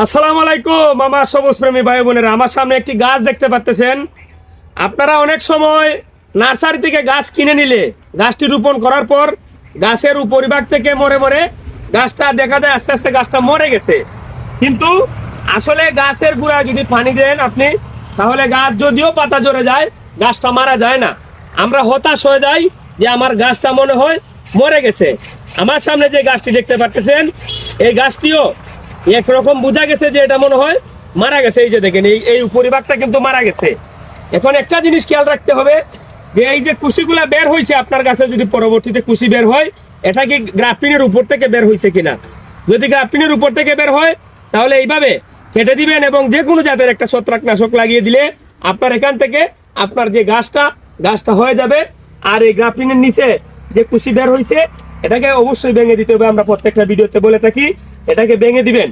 আসসালামু আলাইকুম আমার সবুজ প্রেমী ভাই বোনেরা, আমার সামনে একটি গাছ দেখতে পাচ্ছেন। আপনারা অনেক সময় নার্সারি থেকে গাছ কিনে নিলে গাছটি রোপণ করার পর গাছের উপরিভাগ থেকে মরে মরে গাছটা দেখা যায় আস্তে আস্তে গাছটা মরে গেছে। কিন্তু আসলে গাছের গোড়া যদি পানি দেন আপনি, তাহলে গাছ যদিও পাতা ঝরে যায়, গাছটা মারা যায় না। আমরা হতাশ হয়ে যাই যে আমার গাছটা মনে হয় মরে গেছে। আমার সামনে যে গাছটি দেখতে পাচ্ছেন, এই গাছটিও একরকম বোঝা গেছে যে এটা মনে হয় মারা গেছে। এই যে দেখেন, এই উপরিভাগটা কিন্তু মারা গেছে। এখন একটা জিনিস খেয়াল রাখতে হবে যে এই যে কুশিগুলা বের হয়েছে আপনার কাছে, যদি পরবর্তীতে কুশি বের হয়, এটা কি গ্রাফটিনের উপর থেকে বের হয়েছে কিনা। যদি গ্রাফটিনের উপর থেকে বের হয় তাহলে এইভাবে কেটে দিবেন এবং যে কোনো জাতের একটা ছত্রাকনাশক লাগিয়ে দিলে আপনার এখান থেকে আপনার যে গাছটা হয়ে যাবে। আর এই গ্রাফটিনের নিচে যে কুশি বের হয়েছে এটাকে অবশ্যই ভেঙে দিতে হবে। আমরা প্রত্যেকটা ভিডিওতে বলে থাকি, এটাকে ভেঙে দিবেন।